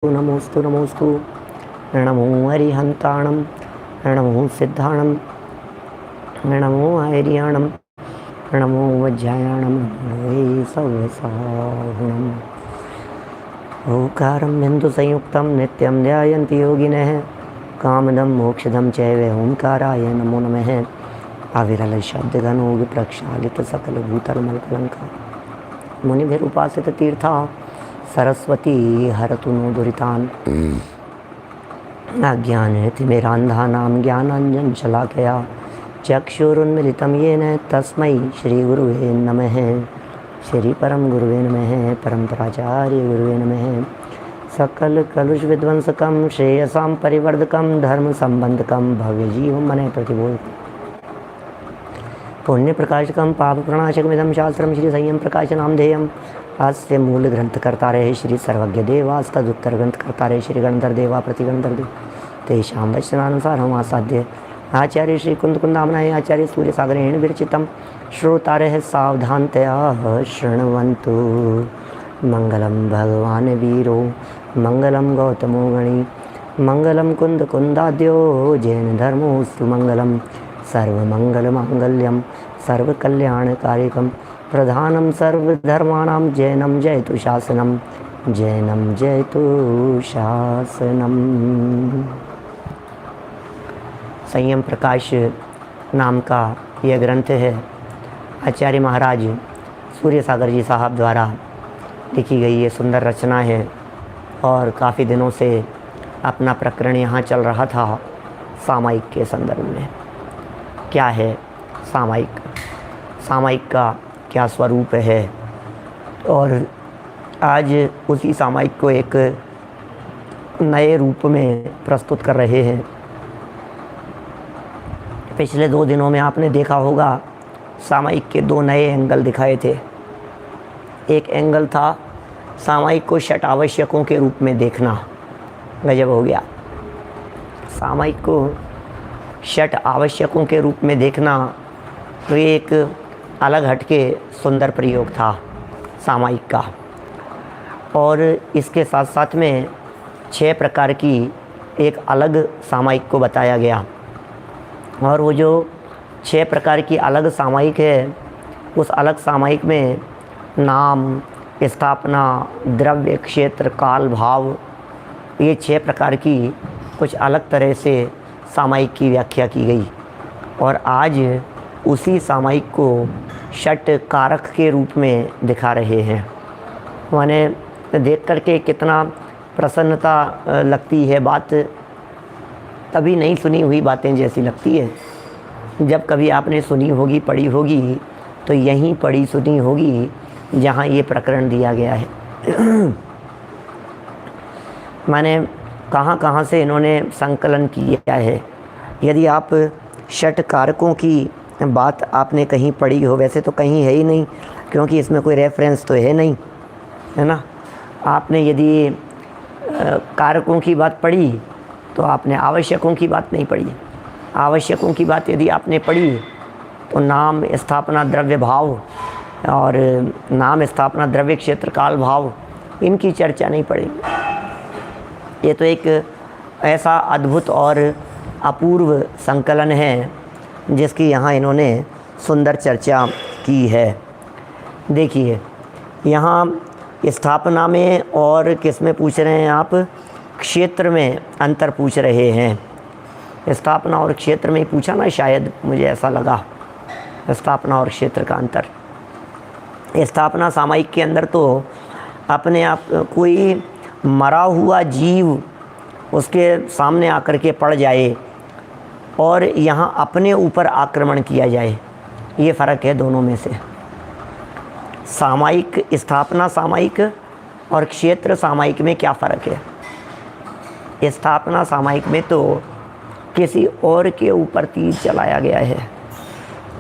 नमोस्तु नमोस्तु। नमो हरिहंताणं, नमो सिद्धाणं, नमो हरियाणं, नमो वज्रायाणं, वै सवसाहुणम्। ओंकारं बिन्दुसंयुक्तं नित्यं ध्यायन्ति योगिनः, कामदं मोक्षदं चैव ओंकाराय नमो नमः। अविरल शब्दघनो प्रक्षालित सकल भूतलमलकलंका मुनिभिरुपासित तीर्था सरस्वती हरतु नो दुरितान्। अज्ञानतिमिरान्धानां ज्ञानाञ्जन शलाकया चक्षुरुन्मिलितं येन तस्मै श्रीगुरुवे नमः। श्री परम गुरुवे नमः। परम्पराचार्य गुरुवे नमः। सकल कलुष विध्वंसकं श्रेयसां परिवर्धकं धर्म संबंधकं भव्य जीवं मने प्रतिबोधकम् पुण्य प्रकाशकम पाप प्रणाशकमिदं शास्त्रम श्री संयम प्रकाश नामधेयम। अस्य मूल ग्रंथ करता रहे श्री सर्वज्ञ देवास तदुत्तर ग्रंथ करता रहे श्री गणधर देवा प्रतिगणधर देव तेषां वचनानुसार हम आसाध्य आचार्य श्री कुंद कुंदामनाय आचार्य सूर्य सागरेण विरचितम श्रोतारः सावधानतया शृण्वन्तु। मंगलम भगवान वीरो मंगलम गौतमो गणी मंगलम कुंद कुंदाद्यो जैन धर्मोस्तु मंगलम। सर्वमंगलमांगल्यं सर्वकल्याणकारिकं प्रधानं सर्वधर्माणां जैनं जयतु शासनं जैनं जयतु शासनम। संयम प्रकाश नाम का यह ग्रंथ है आचार्य महाराज सूर्य सागर जी साहब द्वारा लिखी गई ये सुंदर रचना है। और काफ़ी दिनों से अपना प्रकरण यहाँ चल रहा था सामायिक के संदर्भ में। क्या है सामायिक, सामायिक का क्या स्वरूप है, और आज उसी सामायिक को एक नए रूप में प्रस्तुत कर रहे हैं। पिछले 2 दिनों में आपने देखा होगा सामायिक के 2 नए एंगल दिखाए थे। एक एंगल था सामायिक को षट आवश्यकों के रूप में देखना, गजब हो गया। सामायिक को षट आवश्यकों के रूप में देखना तो एक अलग हटके सुंदर प्रयोग था सामायिक का। और इसके साथ साथ में 6 प्रकार की एक अलग सामायिक को बताया गया। और वो जो 6 प्रकार की अलग सामायिक है, उस अलग सामायिक में नाम, स्थापना, द्रव्य, क्षेत्र, काल, भाव, ये 6 प्रकार की कुछ अलग तरह से सामायिक की व्याख्या की गई। और आज उसी सामायिक को षट कारक के रूप में दिखा रहे हैं। माने देख करके कितना प्रसन्नता लगती है। बात कभी नहीं सुनी हुई बातें जैसी लगती है। जब कभी आपने सुनी होगी, पढ़ी होगी, तो यहीं पढ़ी सुनी होगी जहाँ ये प्रकरण दिया गया है। माने कहाँ कहाँ से इन्होंने संकलन किया है। यदि आप षट कारकों की बात आपने कहीं पढ़ी हो, वैसे तो कहीं है ही नहीं क्योंकि इसमें कोई रेफरेंस तो है नहीं, है ना। आपने यदि कारकों की बात पढ़ी तो आपने आवश्यकों की बात नहीं पढ़ी। आवश्यकों की बात यदि आपने पढ़ी तो नाम, स्थापना, द्रव्य, भाव, और नाम, स्थापना, द्रव्य, क्षेत्र, काल, भाव, इनकी चर्चा नहीं पड़ेगी। ये तो एक ऐसा अद्भुत और अपूर्व संकलन है जिसकी यहाँ इन्होंने सुंदर चर्चा की है। देखिए यहाँ स्थापना में और किस में पूछ रहे हैं आप, क्षेत्र में अंतर पूछ रहे हैं। स्थापना और क्षेत्र में पूछा ना, शायद मुझे ऐसा लगा, स्थापना और क्षेत्र का अंतर। स्थापना सामायिक के अंदर तो अपने आप कोई मरा हुआ जीव उसके सामने आकर के पड़ जाए और यहाँ अपने ऊपर आक्रमण किया जाए, ये फ़र्क है दोनों में से। सामायिक, स्थापना सामायिक और क्षेत्र सामायिक में क्या फ़र्क है। स्थापना सामायिक में तो किसी और के ऊपर तीर चलाया गया है,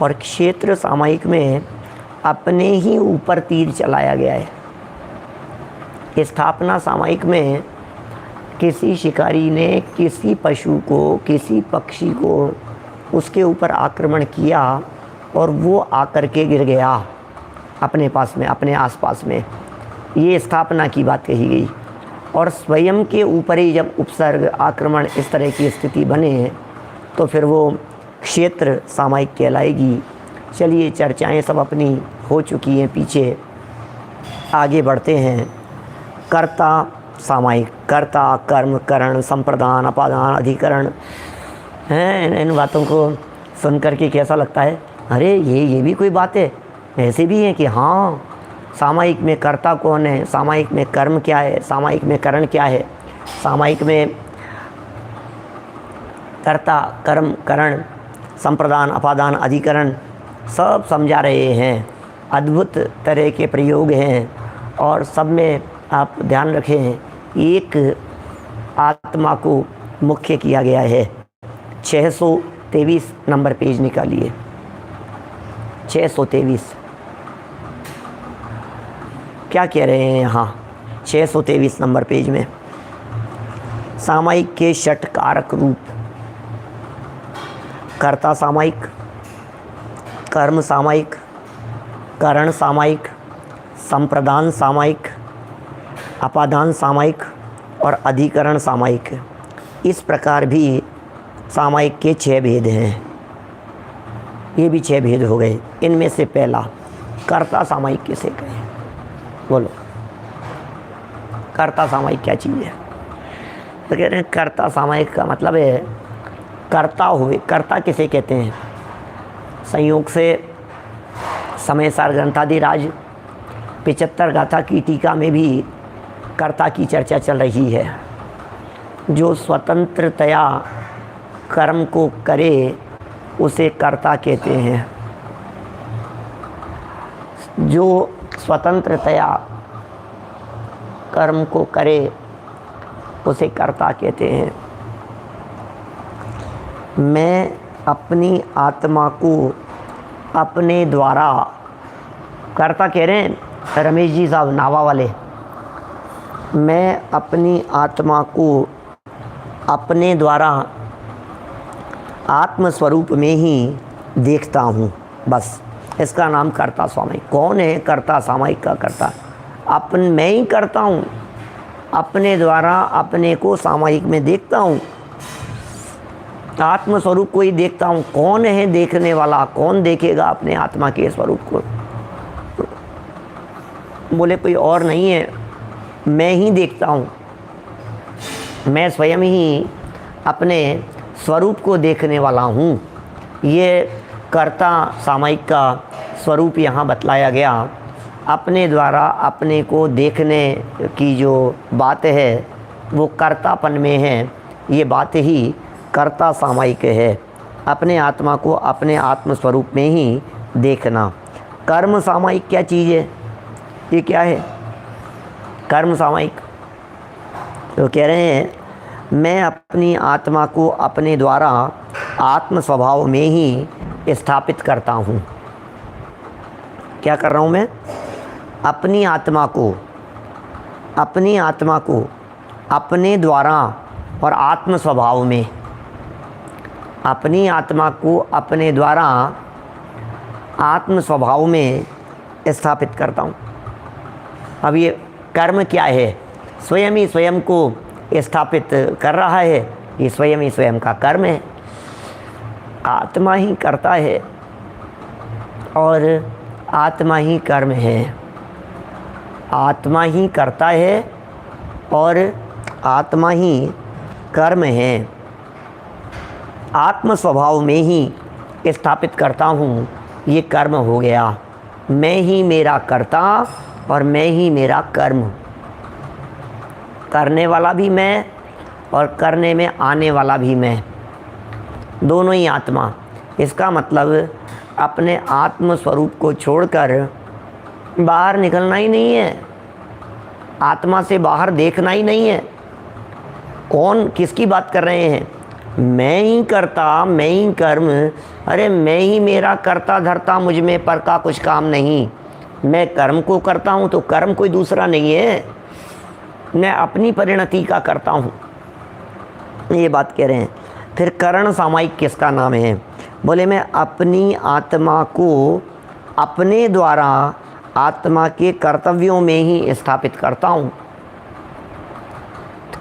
और क्षेत्र सामायिक में अपने ही ऊपर तीर चलाया गया है। स्थापना सामायिक में किसी शिकारी ने किसी पशु को, किसी पक्षी को उसके ऊपर आक्रमण किया और वो आकर के गिर गया अपने पास में, अपने आसपास में। ये स्थापना की बात कही गई। और स्वयं के ऊपर ही जब उपसर्ग आक्रमण इस तरह की स्थिति बने तो फिर वो क्षेत्र सामायिक कहलाएगी। चलिए, चर्चाएं सब अपनी हो चुकी हैं पीछे, आगे बढ़ते हैं। कर्ता सामायिक, कर्ता, कर्म, करण, संप्रदान, अपादान, अधिकरण हैं। इन बातों को सुन करके कैसा लगता है, अरे ये भी कोई बात है? ऐसे भी हैं कि हाँ, सामायिक में कर्ता कौन है, सामायिक में कर्म क्या है, सामायिक में करण क्या है, सामायिक में कर्ता, कर्म, करण, संप्रदान, अपादान, अधिकरण सब समझा रहे हैं। अद्भुत तरह के प्रयोग हैं और सब में आप ध्यान रखें, एक आत्मा को मुख्य किया गया है। 623 नंबर पेज निकालिए, 623 क्या कह रहे हैं यहाँ 623 नंबर पेज में। सामायिक के षट कारक रूप, कर्ता सामायिक, कर्म सामायिक, करण सामायिक, संप्रदान सामायिक, अपादान सामायिक और अधिकरण सामायिक। इस प्रकार भी सामायिक के 6 भेद हैं। ये भी 6 भेद हो गए। इनमें से पहला कर्ता सामायिक किसे कहें? बोलो, कर्ता सामायिक क्या चीज़ है? तो कह रहे हैं कर्ता सामायिक का मतलब है कर्ता हुए। कर्ता किसे कहते हैं? संयोग से समय सार ग्रंथादिराज 75 गाथा की टीका में भी कर्ता की चर्चा चल रही है। जो स्वतंत्रतया कर्म को करे उसे कर्ता कहते हैं। जो स्वतंत्रतया कर्म को करे उसे कर्ता कहते हैं। मैं अपनी आत्मा को अपने द्वारा, कर्ता कह रहे हैं रमेश जी साहब नावा वाले, मैं अपनी आत्मा को अपने द्वारा आत्मस्वरूप में ही देखता हूँ। बस इसका नाम कर्ता सामायिक। कौन है कर्ता सामायिक का कर्ता? मैं ही करता हूँ, अपने द्वारा अपने को सामायिक में देखता हूँ, आत्मस्वरूप को ही देखता हूँ। कौन है देखने वाला? कौन देखेगा अपने आत्मा के स्वरूप को? बोले कोई और नहीं है, मैं ही देखता हूँ। मैं स्वयं ही अपने स्वरूप को देखने वाला हूँ। ये कर्ता सामायिक का स्वरूप यहाँ बतलाया गया। अपने द्वारा अपने को देखने की जो बात है वो कर्तापन में है। ये बात ही कर्ता सामायिक है, अपने आत्मा को अपने आत्मस्वरूप में ही देखना। कर्म सामायिक क्या चीज़ है? ये क्या है कर्म सामायिक? तो कह रहे हैं मैं अपनी आत्मा को अपने द्वारा आत्म स्वभाव में ही स्थापित करता हूँ। क्या कर रहा हूँ मैं? अपनी आत्मा को अपने द्वारा और आत्म स्वभाव में, अपनी आत्मा को अपने द्वारा आत्म स्वभाव में स्थापित करता हूँ। अब ये कर्म क्या है? स्वयं ही स्वयं को स्थापित कर रहा है, ये स्वयं ही स्वयं का कर्म है। आत्मा ही करता है और आत्मा ही कर्म है। आत्मा ही करता है और आत्मा ही कर्म है। आत्म स्वभाव में ही स्थापित करता हूँ, ये कर्म हो गया। मैं ही मेरा कर्ता और मैं ही मेरा कर्म। करने वाला भी मैं और करने में आने वाला भी मैं, दोनों ही आत्मा। इसका मतलब अपने आत्म स्वरूप को छोड़कर बाहर निकलना ही नहीं है, आत्मा से बाहर देखना ही नहीं है। कौन किसकी बात कर रहे हैं? मैं ही करता, मैं ही कर्म। अरे मैं ही मेरा करता धरता, मुझ में पर का कुछ काम नहीं। मैं कर्म को करता हूँ तो कर्म कोई दूसरा नहीं है, मैं अपनी परिणति का करता हूँ, ये बात कह रहे हैं। फिर करण सामायिक किसका नाम है? बोले मैं अपनी आत्मा को अपने द्वारा आत्मा के कर्तव्यों में ही स्थापित करता हूँ।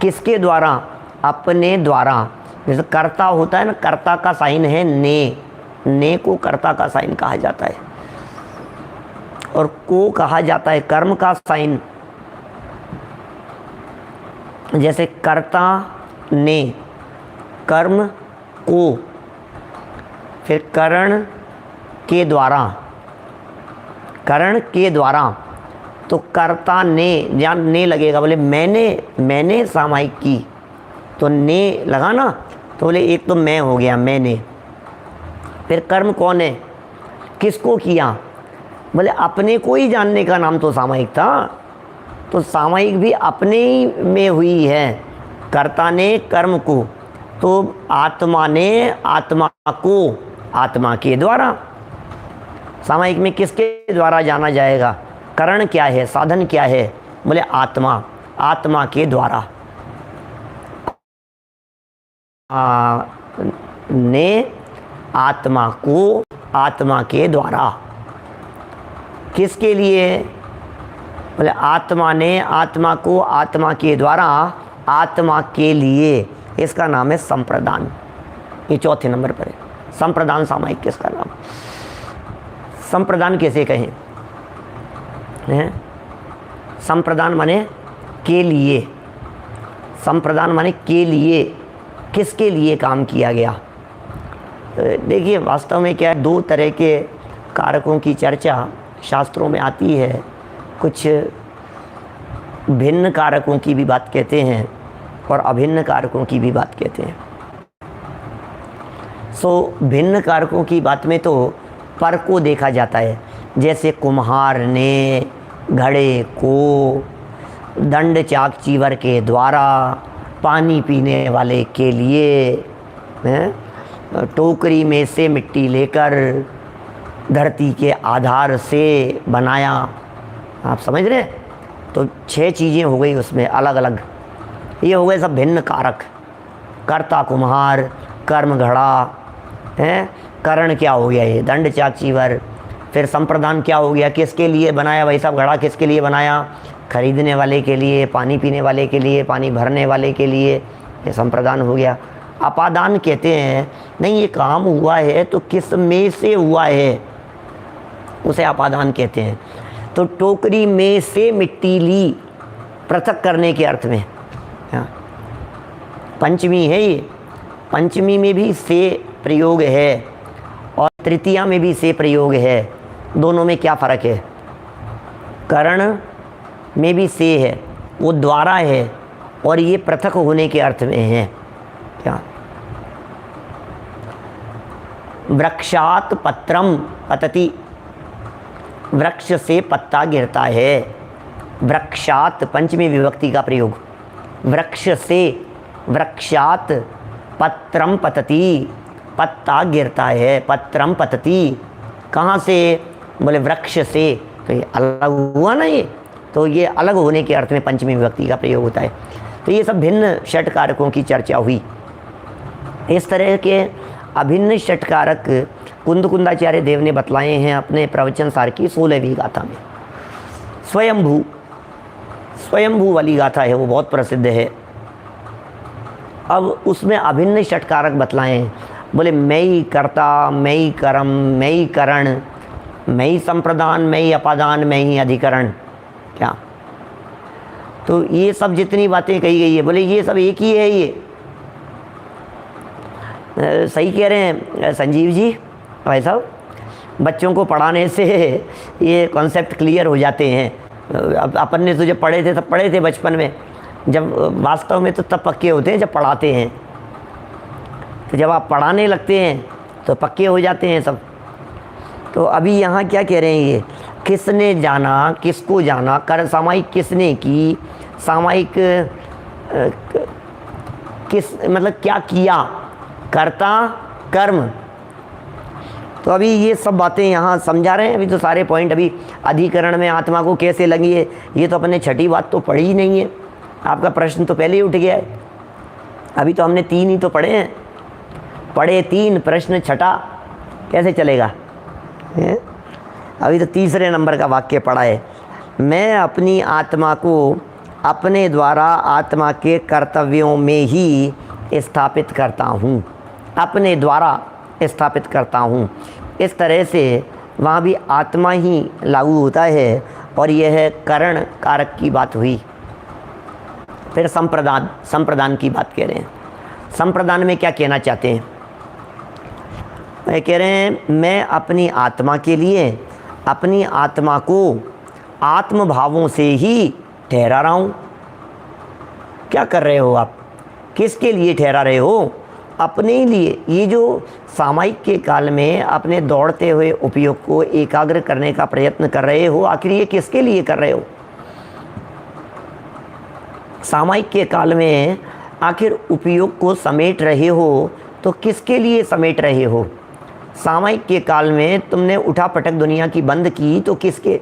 किसके द्वारा? अपने द्वारा। जैसे कर्ता होता है ना, कर्ता का साइन है ने को कर्ता का साइन कहा जाता है, और को कहा जाता है कर्म का साइन। जैसे कर्ता ने, कर्म को, फिर करण के द्वारा, करण के द्वारा। तो कर्ता ने, या ने लगेगा, बोले मैंने सामायिक की, तो ने लगा ना, तो बोले एक तो मैं हो गया, मैंने। फिर कर्म कौन है? किसको किया? बोले अपने को ही जानने का नाम तो सामायिक था, तो सामायिक भी अपने ही में हुई है। कर्ता ने कर्म को, तो आत्मा ने आत्मा को, आत्मा के द्वारा। सामायिक में किसके द्वारा जाना जाएगा? करण क्या है, साधन क्या है? बोले आत्मा, आत्मा के द्वारा। ने आत्मा को, आत्मा के द्वारा। किसके लिए? बोले आत्मा ने आत्मा को आत्मा के द्वारा, आत्मा के लिए। इसका नाम है संप्रदान। ये चौथे नंबर पर है संप्रदान सामायिक। किसका नाम? संप्रदान कैसे कहें? संप्रदान माने के लिए, संप्रदान माने के लिए, किसके लिए काम किया गया। देखिए वास्तव में क्या है, दो तरह के कारकों की चर्चा शास्त्रों में आती है। कुछ भिन्न कारकों की भी बात कहते हैं और अभिन्न कारकों की भी बात कहते हैं। भिन्न कारकों की बात में तो पर को देखा जाता है। जैसे कुम्हार ने घड़े को दंड चाक चीवर के द्वारा, पानी पीने वाले के लिए, टोकरी में से मिट्टी लेकर धरती के आधार से बनाया। आप समझ रहे? तो 6 चीज़ें हो गई उसमें अलग अलग। ये हो गए सब भिन्न कारक। कर्ता कुम्हार, कर्म घड़ा है, करण क्या हो गया ये दंड चाक चीवर। फिर संप्रदान क्या हो गया, किसके लिए बनाया भाई साहब घड़ा, किसके लिए बनाया? खरीदने वाले के लिए, पानी पीने वाले के लिए, पानी भरने वाले के लिए, ये संप्रदान हो गया। अपादान कहते हैं नहीं ये काम हुआ है तो किस में से हुआ है, उसे अपादान कहते हैं। तो टोकरी में से मिट्टी ली, पृथक करने के अर्थ में। पंचमी है ये, पंचमी में भी से प्रयोग है और तृतीया में भी से प्रयोग है। दोनों में क्या फ़र्क है? करण में भी से है, वो द्वारा है, और ये पृथक होने के अर्थ में है। क्या? वृक्षात पत्रम पतति, वृक्ष से पत्ता गिरता है। वृक्षात पंचमी विभक्ति का प्रयोग। वृक्ष से, वृक्षात पत्रम पतति, पत्ता गिरता है। पत्रम पतति कहाँ से? बोले वृक्ष से। तो ये अलग हुआ ना, ये तो ये अलग होने के अर्थ में पंचमी विभक्ति का प्रयोग होता है। तो ये सब भिन्न षट कारकों की चर्चा हुई। इस तरह के अभिन्न षट कारक कुंदकुंदाचार्य देव ने बतलाए हैं अपने प्रवचन सार की 16वीं गाथा में। स्वयंभू, स्वयंभू वाली गाथा है, वो बहुत प्रसिद्ध है। अब उसमें अभिन्न षट कारक बतलाए हैं। बोले मैं ही कर्ता, मैं ही कर्म, मैं ही करण, मैं ही संप्रदान, मैं ही अपादान, मैं ही अधिकरण। क्या? तो ये सब जितनी बातें कही गई है, बोले ये सब एक ही है। ये सही कह रहे हैं संजीव जी भाई साहब। बच्चों को पढ़ाने से ये कॉन्सेप्ट क्लियर हो जाते हैं। अब अपन ने तो जब पढ़े थे तब पढ़े थे बचपन में, जब वास्तव में तो तब पक्के होते हैं जब पढ़ाते हैं। तो जब आप पढ़ाने लगते हैं तो पक्के हो जाते हैं सब। तो अभी यहाँ क्या कह रहे हैं ये, किसने जाना, किसको जाना, कर सामायिक किसने की, सामायिक किस मतलब क्या किया, कर्ता कर्म। तो अभी ये सब बातें यहाँ समझा रहे हैं। अभी तो सारे पॉइंट, अभी अधिकरण में आत्मा को कैसे लगी है, ये तो अपने छठी बात तो पढ़ी ही नहीं है। आपका प्रश्न तो पहले ही उठ गया है। अभी तो हमने 3 ही तो पढ़े हैं, पढ़े 3, प्रश्न छठा, कैसे चलेगा? अभी तो तीसरे नंबर का वाक्य पढ़ा है। मैं अपनी आत्मा को अपने द्वारा आत्मा के कर्तव्यों में ही स्थापित करता हूँ, अपने द्वारा स्थापित करता हूँ। इस तरह से वहाँ भी आत्मा ही लागू होता है और यह करण कारक की बात हुई। फिर संप्रदान की बात कह रहे हैं। संप्रदान में क्या कहना चाहते हैं? वह कह रहे हैं मैं अपनी आत्मा के लिए अपनी आत्मा को आत्म भावों से ही ठहरा रहा हूँ। क्या कर रहे हो आप? किसके लिए ठहरा रहे हो? अपने लिए। ये जो सामायिक के काल में अपने दौड़ते हुए उपयोग को एकाग्र करने का प्रयत्न कर रहे हो, आखिर ये किसके लिए कर रहे हो? सामायिक के काल में आखिर उपयोग को समेट रहे हो तो किसके लिए समेट रहे हो? सामायिक के काल में तुमने उठा पटक दुनिया की बंद की तो किसके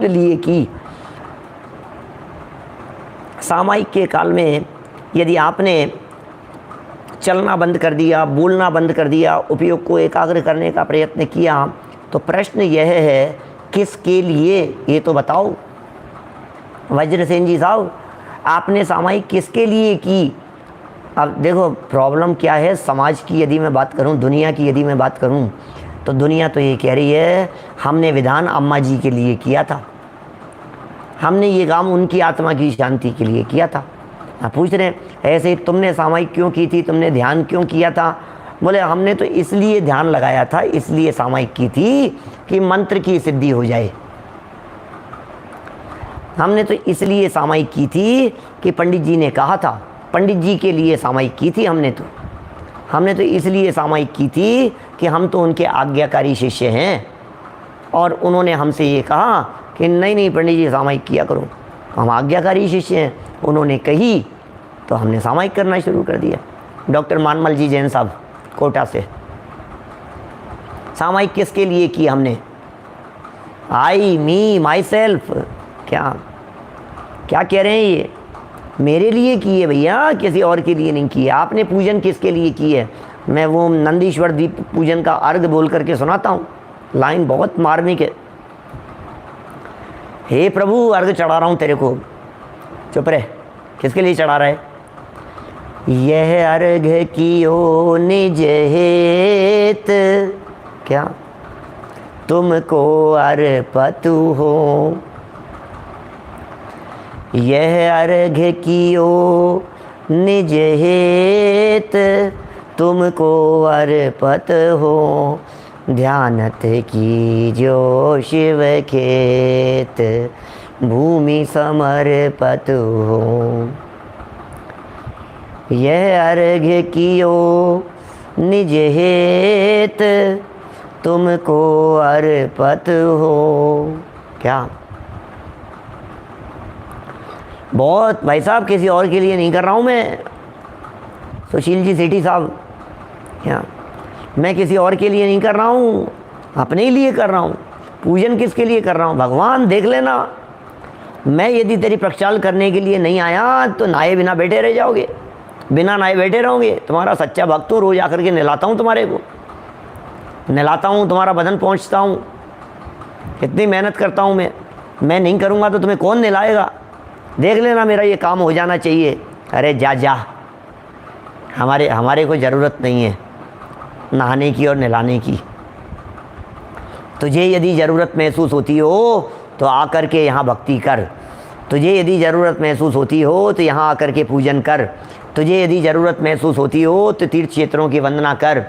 लिए की? सामायिक के काल में यदि आपने चलना बंद कर दिया, बोलना बंद कर दिया, उपयोग को एकाग्र करने का प्रयत्न किया, तो प्रश्न यह है किसके लिए? ये तो बताओ वज्रसेन जी साहब, आपने सामायिक किसके लिए की? अब देखो प्रॉब्लम क्या है, समाज की यदि मैं बात करूं, दुनिया की यदि मैं बात करूं, तो दुनिया तो ये कह रही है हमने विधान अम्मा जी के लिए किया था, हमने ये काम उनकी आत्मा की शांति के लिए किया था। आप पूछ रहे हैं ऐसे ही तुमने सामायिक क्यों की थी, तुमने ध्यान क्यों किया था? बोले हमने तो इसलिए ध्यान लगाया था, इसलिए सामायिक की थी कि मंत्र की सिद्धि हो जाए। हमने तो इसलिए सामायिक की थी कि पंडित जी ने कहा था, पंडित जी के लिए सामायिक की थी। हमने तो इसलिए सामायिक की थी कि हम तो उनके आज्ञाकारी शिष्य हैं और उन्होंने हमसे ये कहा कि नहीं पंडित जी सामायिक किया करो, हम आज्ञाकारी शिष्य हैं। उन्होंने कही तो हमने सामायिक करना शुरू कर दिया। डॉक्टर मानमल जी जैन साहब कोटा से, सामायिक किसके लिए की हमने? आई मी माई सेल्फ। क्या कह रहे हैं ये? मेरे लिए की है भैया, किसी और के लिए नहीं की है। आपने पूजन किसके लिए की है? मैं वो नंदीश्वर दीप पूजन का अर्घ बोल करके सुनाता हूँ, लाइन बहुत मार्मिक है। हे प्रभु अर्घ चढ़ा रहा हूँ तेरे को। चुप रहे, किसके लिए चढ़ा रहा है? यह अर्घ कियो निज हेत, क्या तुमको अर्पतु हो। यह अर्घ कियो निज हेत, तुमको अर्पत हो। ध्यानत की जो शिव खेत, भूमि समर्पत हो। यह अर्घ कियो निज हेत, तुमको अर्पत हो। क्या बहुत भाई साहब, किसी और के लिए नहीं कर रहा हूँ मैं। सुशील जी सेठी साहब, क्या मैं किसी और के लिए नहीं कर रहा हूँ, अपने ही लिए कर रहा हूँ। पूजन किसके लिए कर रहा हूँ? भगवान देख लेना, मैं यदि तेरी प्रक्षाल करने के लिए नहीं आया तो नहाए बिना बैठे रह जाओगे, बिना नहाए बैठे रहोगे। तुम्हारा सच्चा भक्त हूँ, रोज आकर के नहलाता हूँ, तुम्हारे को नहलाता हूँ, तुम्हारा बदन पहुँचता हूँ, कितनी मेहनत करता हूँ मैं नहीं करूँगा तो तुम्हें कौन नहलाएगा? देख लेना मेरा ये काम हो जाना चाहिए। अरे जा, हमारे को ज़रूरत नहीं है नहाने की और नहलाने की। तुझे यदि ज़रूरत महसूस होती हो तो आकर के यहाँ भक्ति कर, तुझे यदि ज़रूरत महसूस होती हो तो यहाँ आकर के पूजन कर, तुझे यदि ज़रूरत महसूस होती हो तो तीर्थ क्षेत्रों की वंदना कर।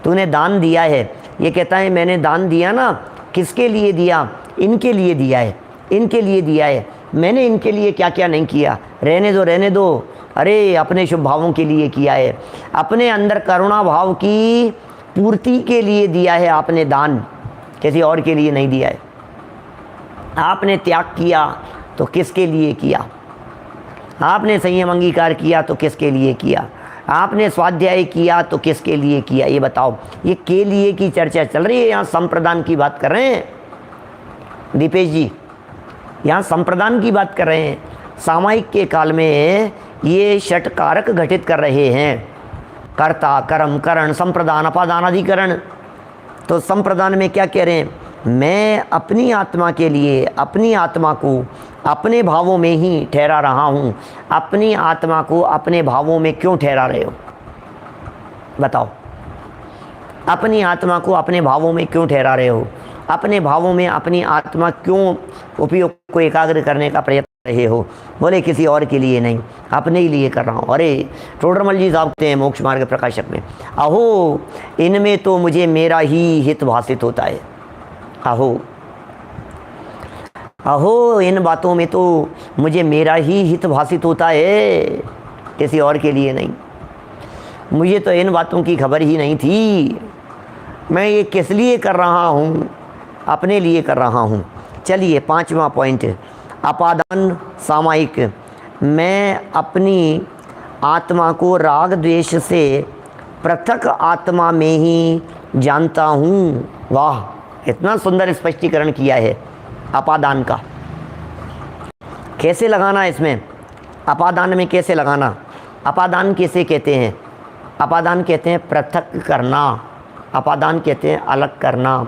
तूने दान दिया है, ये कहता है मैंने दान दिया ना, किसके लिए दिया? इनके लिए दिया है, इनके लिए दिया है। मैंने इनके लिए क्या क्या नहीं किया? रहने दो। अरे अपने शुभ भावों के लिए किया है, अपने अंदर करुणा भाव की पूर्ति के लिए दिया है आपने दान, किसी और के लिए नहीं दिया है। आपने त्याग किया तो किसके लिए किया? आपने संयम अंगीकार किया तो किसके लिए किया? आपने स्वाध्याय किया तो किसके लिए किया? ये बताओ। ये के लिए की चर्चा चल रही है, यहाँ संप्रदान की बात कर रहे हैं दीपेश जी, यहाँ संप्रदान की बात कर रहे हैं। सामायिक के काल में ये षट कारक घटित कर रहे हैं, कर्ता, कर्म, करण, संप्रदान, अपादान, अधिकरण। तो संप्रदान में क्या कह रहे हैं? मैं अपनी आत्मा के लिए अपनी आत्मा को अपने भावों में ही ठहरा रहा हूँ। अपनी आत्मा को अपने भावों में क्यों ठहरा रहे हो बताओ? अपनी आत्मा को अपने भावों में क्यों ठहरा रहे हो? अपने भावों में अपनी आत्मा क्यों उपयोग को एकाग्र करने का प्रयत्न कर रहे हो? बोले किसी और के लिए नहीं, अपने ही लिए कर रहा हूँ। अरे टोडरमल जी साहब कहते हैं मोक्ष मार्ग प्रकाशक में, अहो इनमें तो मुझे मेरा ही हित भाषित होता है। अहो अहो इन बातों में तो मुझे मेरा ही हित भाषित होता है, किसी और के लिए नहीं। मुझे तो इन बातों की खबर ही नहीं थी। मैं ये किस लिए कर रहा हूँ? अपने लिए कर रहा हूँ। चलिए 5वां पॉइंट, अपादान सामायिक। मैं अपनी आत्मा को राग द्वेष से पृथक आत्मा में ही जानता हूँ। वाह, इतना सुंदर स्पष्टीकरण किया है अपादान का। कैसे लगाना इसमें, अपादान में कैसे लगाना? अपादान कैसे कहते हैं? अपादान कहते हैं पृथक करना। अपादान कहते हैं अलग करना।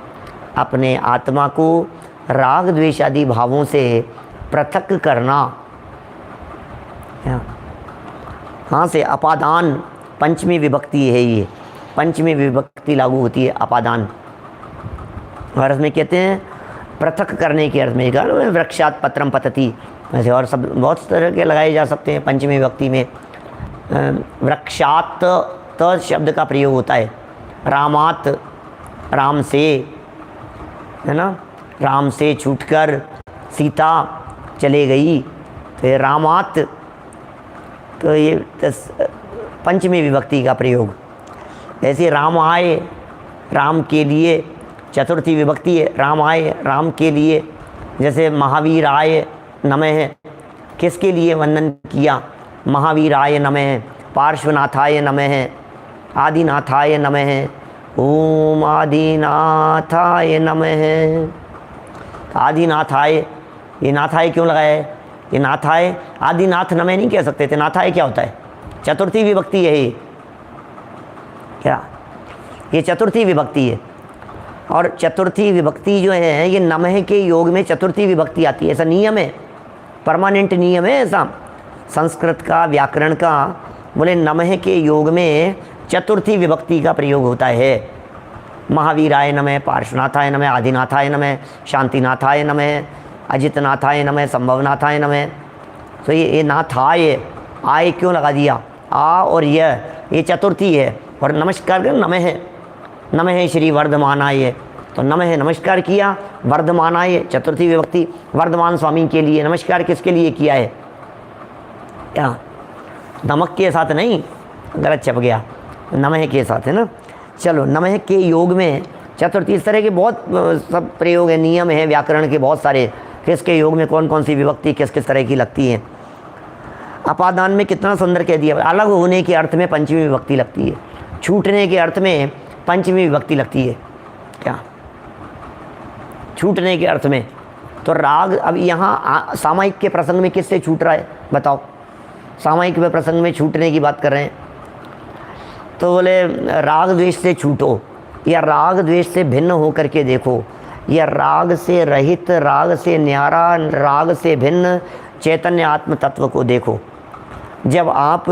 अपने आत्मा को राग द्वेष आदि भावों से पृथक करना। हाँ से अपादान पंचमी विभक्ति है, ये पंचमी विभक्ति लागू होती है अपादान। और इसमें कहते हैं पृथक करने के अर्थ में, वृक्षात पत्रम पतति, ऐसे और सब बहुत तरह के लगाए जा सकते हैं पंचमी विभक्ति में। वृक्षात त शब्द का प्रयोग होता है, रामात राम से, है ना, राम से छूटकर सीता चले गई, तो ये रामात, तो ये पंचमी विभक्ति का प्रयोग। ऐसे राम आए, राम के लिए, चतुर्थी विभक्ति है, राम आए राम के लिए। जैसे महावीर आय नमः, किसके लिए वंदन किया? महावीर आय नमः, पार्श्वनाथाय नमः, आदिनाथाय नमः, ओम आदिनाथाय नमः। आदिनाथाय, ये नाथाय क्यों लगाया है? ये नाथाय, आदिनाथ नमः नहीं कह सकते थे। नाथाय क्या होता है? चतुर्थी विभक्ति है ये, क्या ये चतुर्थी विभक्ति है। और चतुर्थी विभक्ति जो है ये नमः के योग में चतुर्थी विभक्ति आती है, ऐसा नियम है, परमानेंट नियम है ऐसा संस्कृत का, व्याकरण का। बोले नमः के योग में चतुर्थी विभक्ति का प्रयोग होता है। महावीराय नमः, पार्श्वनाथाय नमः, आदिनाथाय नमः, शांतिनाथाय नमः, अजितनाथाय नमः, संभवनाथाय नमः। तो ये नाथाय, आय क्यों लगा दिया? आ और ये चतुर्थी है। और नमस्कार कर नमः, नमः श्री वर्धमानाय, तो नमः नमस्कार किया, वर्धमानाय चतुर्थी विभक्ति, वर्धमान स्वामी के लिए। नमस्कार किसके लिए किया है? क्या नमक के साथ नहीं, गलत छप गया, नमः के साथ है ना। चलो नमः के योग में चतुर्थी, इस तरह के बहुत सब प्रयोग है, नियम है व्याकरण के बहुत सारे, किसके योग में कौन कौन सी विभक्ति किस किस तरह की लगती है। अपादान में कितना सुंदर कह दिया, अलग होने के अर्थ में पंचमी विभक्ति लगती है, छूटने के अर्थ में पंचमी विभक्ति लगती है। क्या छूटने के अर्थ में? तो राग, अब यहाँ सामायिक के प्रसंग में किससे छूट रहा है बताओ? सामायिक के प्रसंग में छूटने की बात कर रहे हैं, तो बोले राग द्वेष से छूटो, या राग द्वेष से भिन्न हो करके देखो, या राग से रहित, राग से न्यारा, राग से भिन्न चैतन्य आत्म तत्व को देखो। जब आप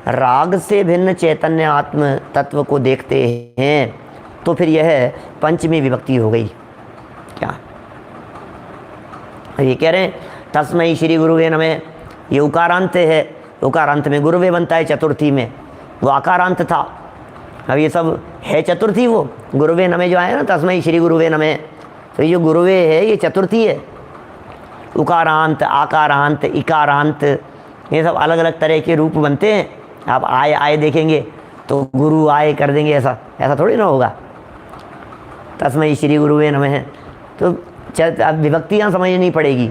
राग से भिन्न चैतन्य आत्म तत्व को देखते हैं तो फिर यह पंचमी विभक्ति हो गई। क्या ये कह रहे हैं तस्मै श्री गुरुवे नमः, ये उकारांत है, उकारांत में गुरुवे बनता है चतुर्थी में, वो आकारांत था। अब ये सब है चतुर्थी, वो गुरुवे नमः जो आया ना, तस्मै श्री गुरुवे नमः, तो ये जो गुरुवे है ये चतुर्थी है। उकारांत, आकारांत, इकारांत, ये सब अलग अलग तरह के रूप बनते हैं। आप आए आए देखेंगे तो गुरु आए कर देंगे, ऐसा ऐसा थोड़ी ना होगा। तस्मै श्री गुरुवे नमः, तो अब विभक्तियाँ समझनी पड़ेगी,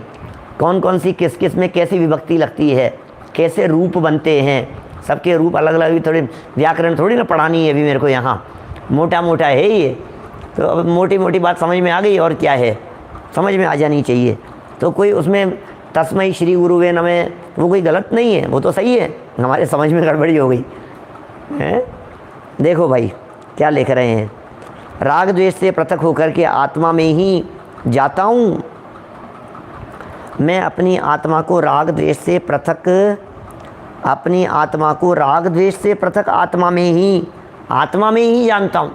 कौन कौन सी किस किस में कैसी विभक्ति लगती है, कैसे रूप बनते हैं, सबके रूप अलग अलग। थोड़ी व्याकरण थोड़ी ना पढ़ानी है अभी मेरे को, यहाँ मोटा मोटा है ये, तो अब मोटी मोटी बात समझ में आ गई, और क्या है समझ में आ जानी चाहिए। तो कोई उसमें तस्मै श्री गुरुवे नमः वो कोई गलत नहीं है, वो तो सही है, हमारे समझ में गड़बड़ी हो गई है। देखो भाई क्या लिख रहे हैं, राग द्वेष से पृथक होकर के आत्मा में ही जाता हूँ, मैं अपनी आत्मा को राग द्वेष से पृथक, अपनी आत्मा को राग द्वेष से पृथक आत्मा में ही जानता हूँ,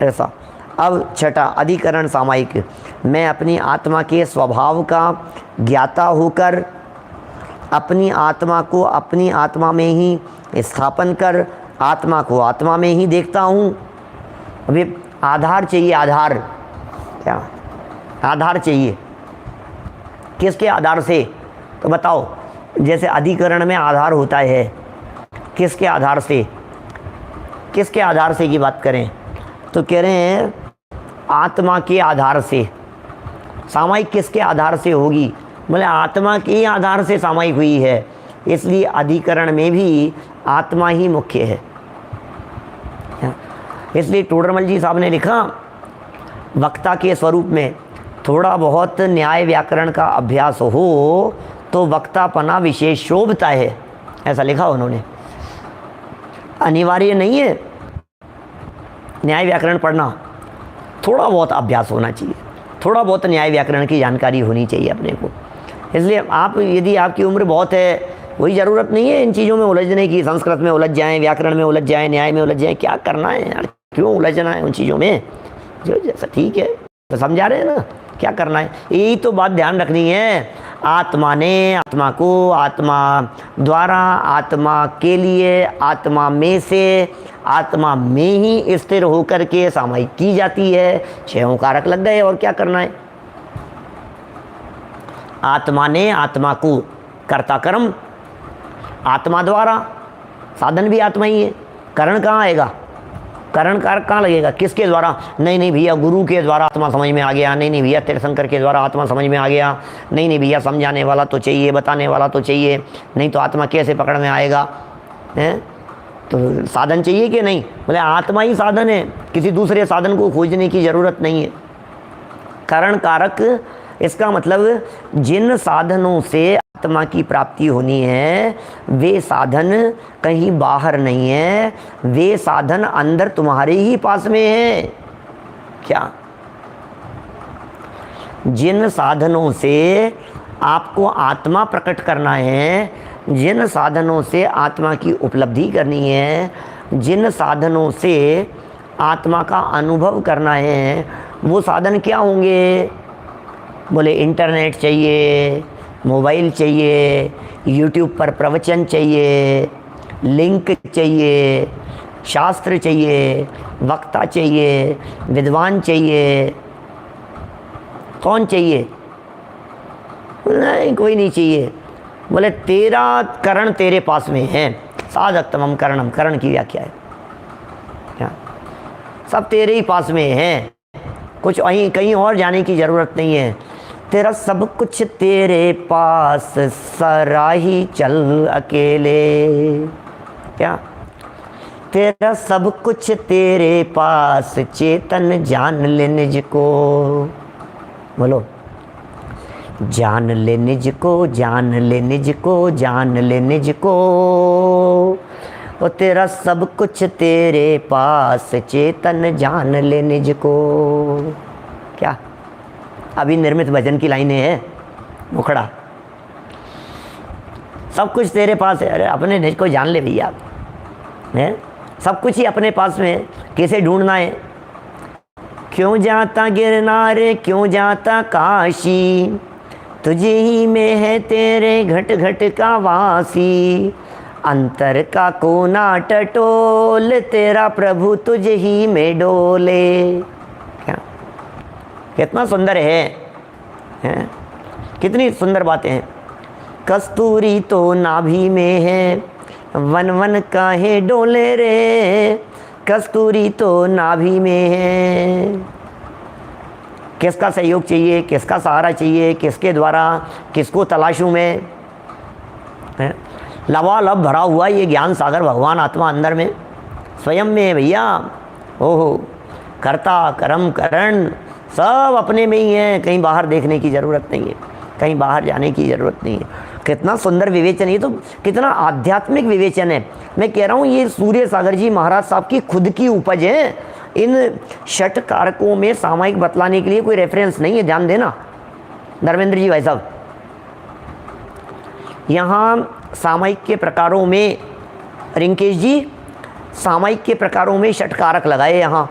ऐसा। अब छठा अधिकरण सामायिक, मैं अपनी आत्मा के स्वभाव का ज्ञाता होकर अपनी आत्मा को अपनी आत्मा में ही स्थापन कर आत्मा को आत्मा में ही देखता हूँ। अभी आधार चाहिए, आधार क्या, आधार चाहिए किसके आधार से, तो बताओ। जैसे अधिकरण में आधार होता है, किसके आधार से, किसके आधार से की बात करें तो कह रहे हैं आत्मा के आधार से। सामायिक किसके आधार से होगी, बोले आत्मा के आधार से सामायिक हुई है, इसलिए अधिकरण में भी आत्मा ही मुख्य है। इसलिए टोडरमल जी साहब ने लिखा, वक्ता के स्वरूप में थोड़ा बहुत न्याय व्याकरण का अभ्यास हो तो वक्तापना विशेष शोभता है, ऐसा लिखा उन्होंने। अनिवार्य नहीं है न्याय व्याकरण पढ़ना, थोड़ा बहुत अभ्यास होना चाहिए, थोड़ा बहुत न्याय व्याकरण की जानकारी होनी चाहिए अपने को। इसलिए आप, यदि आपकी उम्र बहुत है, कोई ज़रूरत नहीं है इन चीज़ों में उलझने की, संस्कृत में उलझ जाएं, व्याकरण में उलझ जाएं, न्याय में उलझ जाएं, क्या करना है यार, क्यों उलझना है उन चीज़ों में, जो जैसा ठीक है तो समझा रहे हैं ना, क्या करना है। यही तो बात ध्यान रखनी है, आत्मा ने आत्मा को, आत्मा द्वारा, आत्मा के लिए, आत्मा में से, आत्मा में ही स्थिर होकर के सामायिक की जाती है। 6 कारक लग गए, और क्या करना है। आत्मा ने आत्मा को, कर्ता कर्म आत्मा द्वारा, साधन भी आत्मा ही है, करण कहाँ आएगा, करण कारक कहाँ लगेगा, किसके द्वारा, नहीं भैया गुरु के द्वारा आत्मा समझ में आ गया, नहीं भैया तीर्थंकर के द्वारा आत्मा समझ में आ गया, नहीं भैया समझाने वाला तो चाहिए, बताने वाला तो चाहिए, नहीं तो आत्मा कैसे पकड़ में आएगा, हैं। तो साधन चाहिए कि नहीं, बोले आत्मा ही साधन है, किसी दूसरे साधन को खोजने की ज़रूरत नहीं है। करण कारक, इसका मतलब जिन साधनों से आत्मा की प्राप्ति होनी है वे साधन कहीं बाहर नहीं है, वे साधन अंदर तुम्हारे ही पास में है। क्या, जिन साधनों से आपको आत्मा प्रकट करना है, जिन साधनों से आत्मा की उपलब्धि करनी है, जिन साधनों से आत्मा का अनुभव करना है, वो साधन क्या होंगे, बोले इंटरनेट चाहिए, मोबाइल चाहिए, यूट्यूब पर प्रवचन चाहिए, लिंक चाहिए, शास्त्र चाहिए, वक्ता चाहिए, विद्वान चाहिए, कौन चाहिए, नहीं कोई नहीं चाहिए। बोले तेरा करण तेरे पास में है, साधकतमम करणम, करण की व्याख्या है क्या, सब तेरे ही पास में है, कुछ कहीं और जाने की ज़रूरत नहीं है। तेरा सब कुछ तेरे पास, सराही चल अकेले, क्या, तेरा सब कुछ तेरे पास, चेतन जान ले निज को, बोलो जान ले निज को, जान ले निज को, जान ले निज को, वो तेरा सब कुछ तेरे पास, चेतन जान ले निज को। क्या, अभी निर्मित भजन की लाइनें हैं, मुखड़ा, सब कुछ तेरे पास है, अरे अपने निज को जान ले भैया, हैं, सब कुछ ही अपने पास में है, कैसे ढूंढना है। क्यों जाता गिरनार, क्यों जाता काशी, तुझे ही में है तेरे घट घट का वासी, अंतर का कोना टटोल, तेरा प्रभु तुझे ही में डोले। क्या, कितना सुंदर है, हैं? कितनी सुंदर बातें हैं। कस्तूरी तो नाभि में है, वन वन काहे डोले रे, कस्तूरी तो नाभि में है। किसका सहयोग चाहिए, किसका सहारा चाहिए, किसके द्वारा, किसको तलाशूं मैं, लबालब भरा हुआ ये ज्ञान सागर भगवान आत्मा अंदर में स्वयं में है भैया। ओहो, कर्ता कर्म करण सब अपने में ही है, कहीं बाहर देखने की ज़रूरत नहीं है, कहीं बाहर जाने की ज़रूरत नहीं है। कितना सुंदर विवेचन, ये तो कितना आध्यात्मिक विवेचन है। मैं कह रहा हूँ ये सूर्य सागर जी महाराज साहब की खुद की उपज है, इन षट कारकों में सामायिक बतलाने के लिए कोई रेफरेंस नहीं है, ध्यान देना धर्मेंद्र जी भाई साहब। यहाँ सामायिक के प्रकारों में, रिंकेश जी सामायिक के प्रकारों में षट कारक लगाए यहाँ,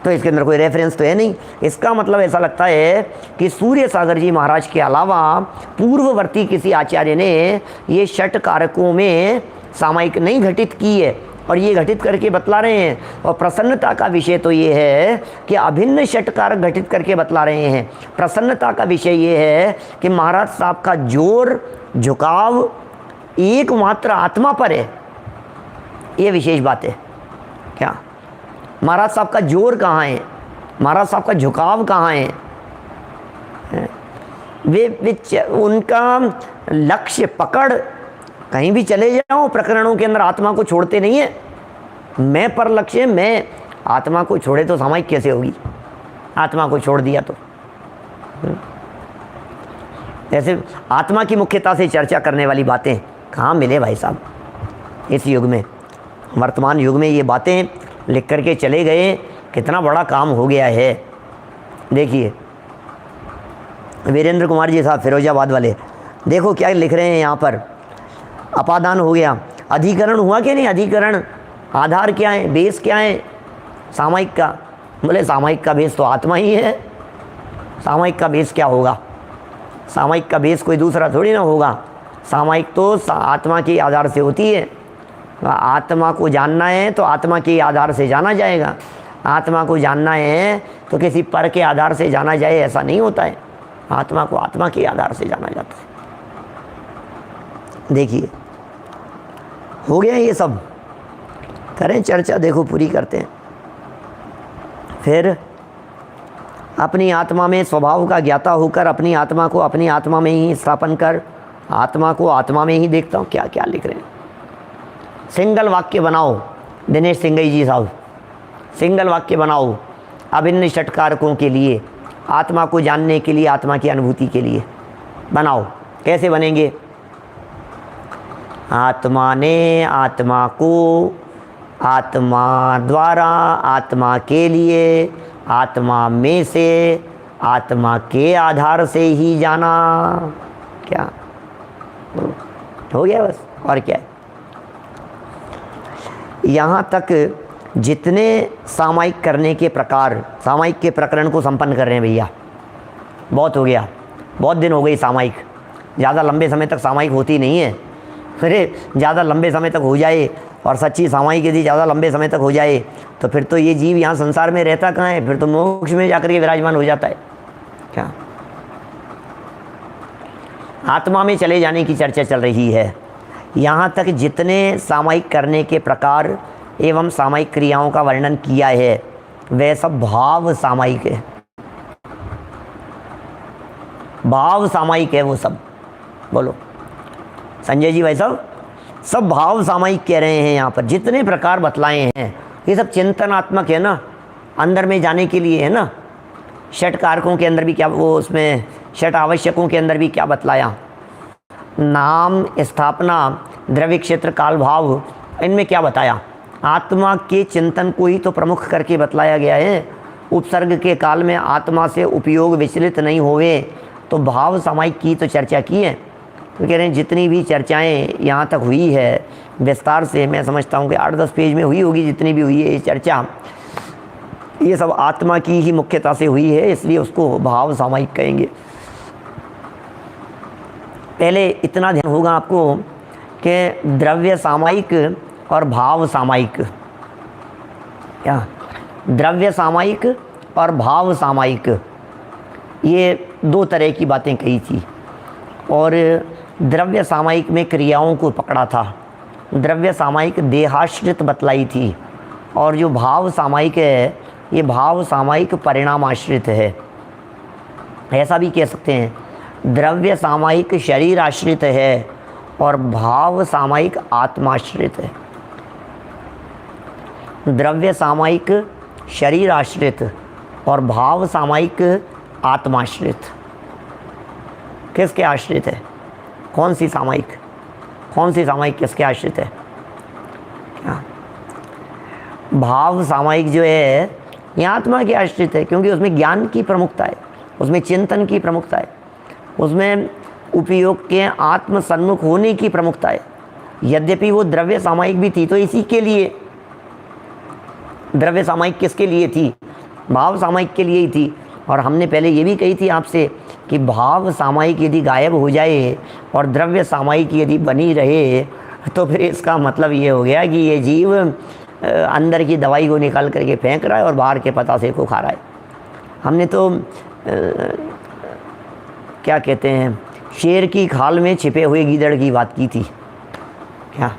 तो इसके अंदर कोई रेफरेंस तो है नहीं। इसका मतलब ऐसा लगता है कि सूर्य सागर जी महाराज के अलावा पूर्ववर्ती किसी आचार्य ने ये षट कारकों में सामायिक नहीं घटित की है, और ये घटित करके बतला रहे हैं। और प्रसन्नता का विषय तो ये है कि अभिन्न षट कारक घटित करके बतला रहे हैं। प्रसन्नता का विषय ये है कि महाराज साहब का जोर झुकाव एकमात्र आत्मा पर है, ये विशेष बात है। क्या महाराज साहब का जोर कहाँ है, महाराज साहब का झुकाव कहाँ है? वे उनका लक्ष्य पकड़, कहीं भी चले जाओ प्रकरणों के अंदर आत्मा को छोड़ते नहीं है। मैं पर लक्ष्य, मैं आत्मा को छोड़े तो सामायिक कैसे होगी? आत्मा को छोड़ दिया तो ऐसे आत्मा की मुख्यता से चर्चा करने वाली बातें कहाँ मिले भाई साहब इस युग में। वर्तमान युग में ये बातें लिख करके चले गए, कितना बड़ा काम हो गया है। देखिए वीरेंद्र कुमार जी साहब फिरोजाबाद वाले, देखो क्या लिख रहे हैं यहाँ पर। अपादान हो गया, अधिकरण हुआ कि नहीं? अधिकरण आधार क्या है, बेस क्या है सामायिक का? बोले सामायिक का बेस तो आत्मा ही है। सामायिक का बेस क्या होगा? सामायिक का बेस कोई दूसरा थोड़ी ना होगा। सामायिक तो आत्मा के आधार से होती है। आत्मा को जानना है तो आत्मा के आधार से जाना जाएगा। आत्मा को जानना है तो किसी पर के आधार से जाना जाए, ऐसा नहीं होता है। आत्मा को आत्मा के आधार से जाना जाता है। देखिए हो गया ये सब, करें चर्चा, देखो पूरी करते हैं। फिर अपनी आत्मा में स्वभाव का ज्ञाता होकर अपनी आत्मा को अपनी आत्मा में ही स्थापन कर, आत्मा को आत्मा में ही देखता हूँ। क्या क्या लिख रहे हैं? सिंगल वाक्य बनाओ दिनेश सिंगई जी साहब, सिंगल वाक्य बनाओ अभिन्न षटकारकों के लिए, आत्मा को जानने के लिए, आत्मा की अनुभूति के लिए बनाओ। कैसे बनेंगे? आत्मा ने आत्मा को आत्मा द्वारा, आत्मा के लिए, आत्मा में से, आत्मा के आधार से ही जाना। क्या हो गया? बस और क्या है? यहाँ तक जितने सामायिक करने के प्रकार, सामायिक के प्रकरण को संपन्न कर रहे हैं भैया, बहुत हो गया। बहुत दिन हो गई सामायिक, ज़्यादा लंबे समय तक सामायिक होती नहीं है। अरे ज़्यादा लंबे समय तक हो जाए और सच्ची सामायिक यदि ज़्यादा लंबे समय तक हो जाए तो फिर तो ये जीव यहाँ संसार में रहता कहाँ है? फिर तो मोक्ष में जाकर के विराजमान हो जाता है। क्या आत्मा में चले जाने की चर्चा चल रही है। यहाँ तक जितने सामायिक करने के प्रकार एवं सामायिक क्रियाओं का वर्णन किया है वह सब भाव सामायिक है। भाव सामायिक है वो सब। बोलो संजय जी भाई साहब, सब भाव सामायिक कह रहे हैं। यहाँ पर जितने प्रकार बतलाए हैं ये सब चिंतनात्मक है ना, अंदर में जाने के लिए है ना। षट कारकों के अंदर भी क्या, वो उसमें षट आवश्यकों के अंदर भी क्या बतलाया? नाम, स्थापना, द्रव्य, क्षेत्र, काल, भाव, इनमें क्या बताया? आत्मा के चिंतन को ही तो प्रमुख करके बतलाया गया है। उपसर्ग के काल में आत्मा से उपयोग विचलित नहीं होवे, तो भाव सामायिक की तो चर्चा की है। तो कह रहे हैं जितनी भी चर्चाएं यहाँ तक हुई है विस्तार से, मैं समझता हूँ कि 8-10 पेज में हुई होगी, जितनी भी हुई है ये चर्चा, ये सब आत्मा की ही मुख्यता से हुई है, इसलिए उसको भाव सामायिक कहेंगे। पहले इतना ध्यान होगा आपको कि द्रव्य सामायिक और भाव सामायिक, क्या द्रव्य सामायिक और भाव सामायिक, ये दो तरह की बातें कही थी। और द्रव्य सामायिक में क्रियाओं को पकड़ा था, द्रव्य सामायिक देहाश्रित बतलाई थी, और जो भाव सामायिक है ये भाव सामायिक परिणाम आश्रित है। ऐसा भी कह सकते हैं, द्रव्य सामायिक शरीर आश्रित है और भाव सामायिक आत्माश्रित है। द्रव्य सामायिक शरीर आश्रित और भाव सामायिक आत्माश्रित। किसके आश्रित है? कौन सी सामायिक, कौन सी सामायिक किसके आश्रित है? क्या भाव सामायिक जो है ये आत्मा के आश्रित है, क्योंकि उसमें ज्ञान की प्रमुखता है, उसमें चिंतन की प्रमुखता है, उसमें उपयोग के आत्म सन्मुख होने की प्रमुखता है। यद्यपि वो द्रव्य सामायिक भी थी, तो इसी के लिए द्रव्य सामायिक किसके लिए थी? भाव सामायिक के लिए ही थी। और हमने पहले ये भी कही थी आपसे कि भाव सामायिक यदि गायब हो जाए और द्रव्य सामायिक यदि बनी रहे, तो फिर इसका मतलब ये हो गया कि ये जीव अंदर की दवाई को निकाल करके फेंक रहा है और बाहर के पतासे को खा रहा है। हमने तो क्या कहते हैं, शेर की खाल में छिपे हुए गीदड़ की बात की थी। क्या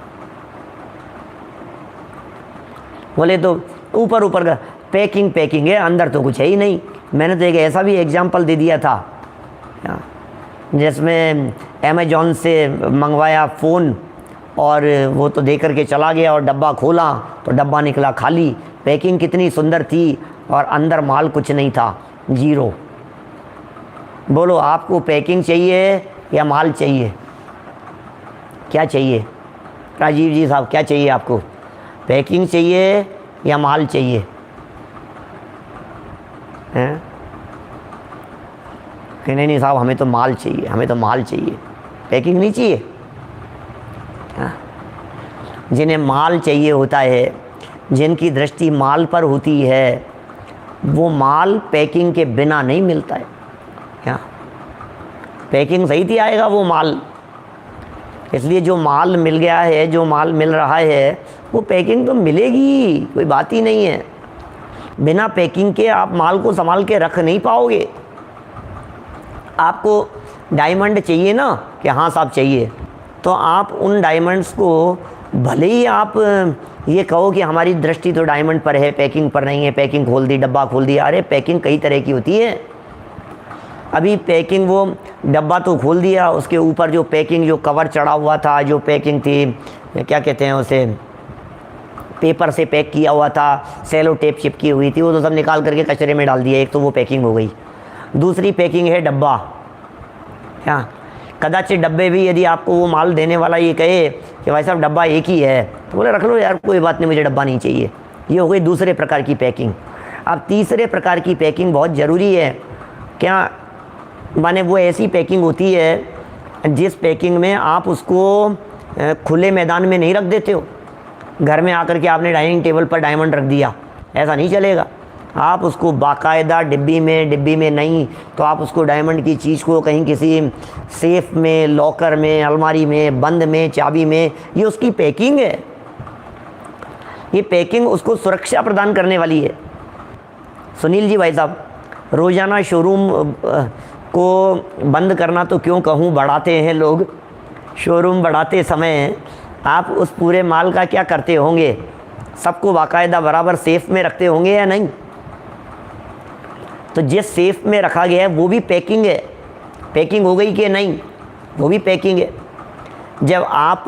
बोले? तो ऊपर ऊपर का पैकिंग है, अंदर तो कुछ है ही नहीं। मैंने तो एक ऐसा भी एग्जाम्पल दे दिया था जिसमें अमेजॉन से मंगवाया फ़ोन, और वो तो दे करके चला गया और डब्बा खोला तो डब्बा निकला खाली। पैकिंग कितनी सुंदर थी और अंदर माल कुछ नहीं था, जीरो। बोलो आपको पैकिंग चाहिए या माल चाहिए? क्या चाहिए राजीव जी साहब, क्या चाहिए आपको? पैकिंग चाहिए या माल चाहिए? हैं? कि नहीं साहब, हमें तो माल चाहिए, हमें तो माल चाहिए, पैकिंग नहीं चाहिए। जिन्हें माल चाहिए होता है, जिनकी दृष्टि माल पर होती है, वो माल पैकिंग के बिना नहीं मिलता है। क्या पैकिंग सही थी आएगा वो माल? इसलिए जो माल मिल गया है, जो माल मिल रहा है, वो पैकिंग तो मिलेगी, कोई बात ही नहीं है। बिना पैकिंग के आप माल को संभाल के रख नहीं पाओगे। आपको डायमंड चाहिए ना, कि हाँ साहब चाहिए, तो आप उन डायमंड्स को भले ही आप ये कहो कि हमारी दृष्टि तो डायमंड पर है, पैकिंग पर नहीं है, पैकिंग खोल दी, डब्बा खोल दिया। अरे पैकिंग कई तरह की होती है। अभी पैकिंग, वो डब्बा तो खोल दिया, उसके ऊपर जो पैकिंग, जो कवर चढ़ा हुआ था, जो पैकिंग थी, क्या कहते हैं उसे, पेपर से पैक किया हुआ था, सेलो टेप चिपकी हुई थी, वो तो सब निकाल करके कचरे में डाल दिया। एक तो वो पैकिंग हो गई। दूसरी पैकिंग है डब्बा। क्या कदाचित डब्बे भी यदि आपको वो माल देने वाला ये कहे कि भाई साहब डब्बा एक ही है, तो बोले रख लो यार, कोई बात नहीं, मुझे डब्बा नहीं चाहिए। ये हो गई दूसरे प्रकार की पैकिंग। अब तीसरे प्रकार की पैकिंग बहुत ज़रूरी है। क्या माने? वो ऐसी पैकिंग होती है जिस पैकिंग में आप उसको खुले मैदान में नहीं रख देते हो। घर में आकर के आपने डाइनिंग टेबल पर डायमंड रख दिया, ऐसा नहीं चलेगा। आप उसको बाकायदा डिब्बी में नहीं, तो आप उसको डायमंड की चीज़ को कहीं किसी सेफ में, लॉकर में, अलमारी में, बंद में, चाबी में, ये उसकी पैकिंग है। ये पैकिंग उसको सुरक्षा प्रदान करने वाली है। सुनील जी भाई साहब, रोज़ाना शोरूम को बंद करना तो क्यों कहूँ, बढ़ाते हैं लोग। शोरूम बढ़ाते समय आप उस पूरे माल का क्या करते होंगे? सबको बाकायदा बराबर सेफ में रखते होंगे या नहीं? तो जिस सेफ में रखा गया है वो भी पैकिंग है। पैकिंग हो गई कि नहीं? वो भी पैकिंग है। जब आप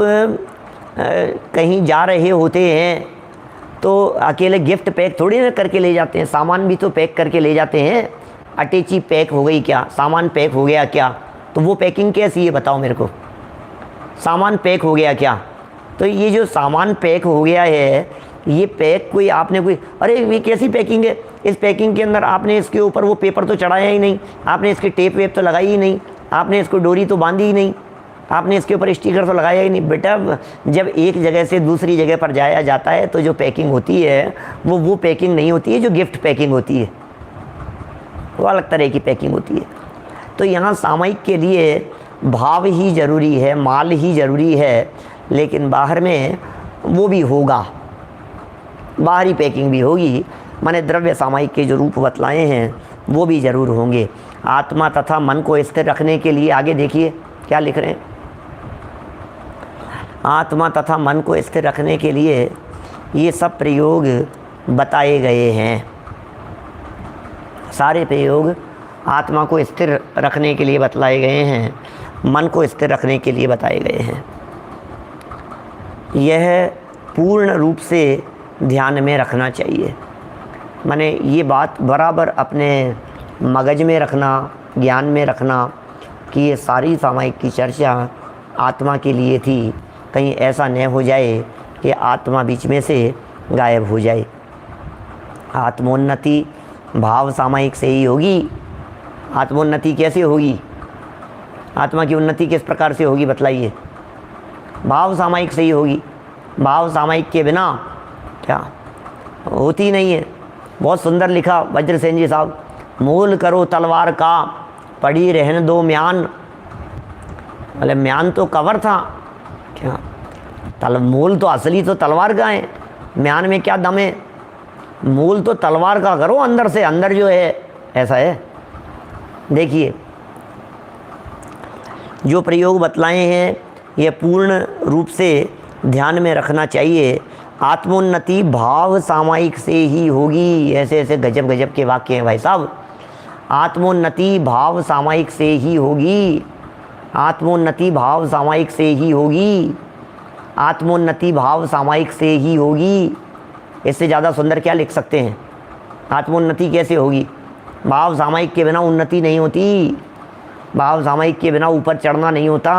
कहीं जा रहे होते हैं तो अकेले गिफ्ट पैक थोड़ी ना करके ले जाते हैं, सामान भी तो पैक करके ले जाते हैं। अटैची पैक हो गई क्या? सामान पैक हो गया क्या? तो वो पैकिंग कैसी है बताओ मेरे को? सामान पैक हो गया क्या? तो ये जो सामान पैक हो गया है, ये पैक कोई आपने कोई, अरे ये कैसी पैकिंग है? इस पैकिंग के अंदर आपने इसके ऊपर वो पेपर तो चढ़ाया ही नहीं, आपने इसकी टेप वेप तो लगाई ही नहीं, आपने इसको डोरी तो बांधी ही नहीं, आपने इसके ऊपर स्टिकर तो लगाया ही नहीं। बेटा जब एक जगह से दूसरी जगह पर जाया जाता है तो जो पैकिंग होती है वो पैकिंग नहीं होती है जो गिफ्ट पैकिंग होती है, वो अलग तरह की पैकिंग होती है। तो यहाँ सामयिक के लिए भाव ही ज़रूरी है, माल ही ज़रूरी है, लेकिन बाहर में वो भी होगा, बाहरी पैकिंग भी होगी। माने द्रव्य सामयिक के जो रूप बतलाए हैं वो भी ज़रूर होंगे। आत्मा तथा मन को स्थिर रखने के लिए आगे देखिए क्या लिख रहे हैं। आत्मा तथा मन को स्थिर रखने के लिए ये सब प्रयोग बताए गए हैं। सारे प्रयोग आत्मा को स्थिर रखने के लिए बतलाए गए हैं, मन को स्थिर रखने के लिए बताए गए हैं। यह पूर्ण रूप से ध्यान में रखना चाहिए। माने ये बात बराबर अपने मगज में रखना, ज्ञान में रखना कि ये सारी सामयिक की चर्चा आत्मा के लिए थी। कहीं ऐसा न हो जाए कि आत्मा बीच में से गायब हो जाए। आत्मोन्नति भाव सामायिक से ही होगी। आत्मोन्नति कैसे होगी? आत्मा की उन्नति किस प्रकार से होगी बतलाइए? भाव सामायिक से ही होगी। भाव सामायिक के बिना क्या होती नहीं है। बहुत सुंदर लिखा वज्रसेन जी साहब, मूल करो तलवार का, पड़ी रहने दो म्यान। बोले म्यान तो कवर था क्या, मूल तो असली तो तलवार का है, म्यान में क्या दम है? मूल तो तलवार का करो अंदर से, अंदर जो है ऐसा है। देखिए जो प्रयोग बतलाए हैं ये पूर्ण रूप से ध्यान में रखना चाहिए। आत्मोन्नति भाव सामायिक से ही होगी। ऐसे ऐसे गजब गजब के वाक्य हैं भाई साहब। आत्मोन्नति भाव सामायिक से ही होगी। आत्मोन्नति भाव सामायिक से ही होगी। आत्मोन्नति भाव सामायिक से ही होगी। इससे ज़्यादा सुंदर क्या लिख सकते हैं? आत्मोन्नति कैसे होगी? भाव सामायिक के बिना उन्नति नहीं होती। भाव सामायिक के बिना ऊपर चढ़ना नहीं होता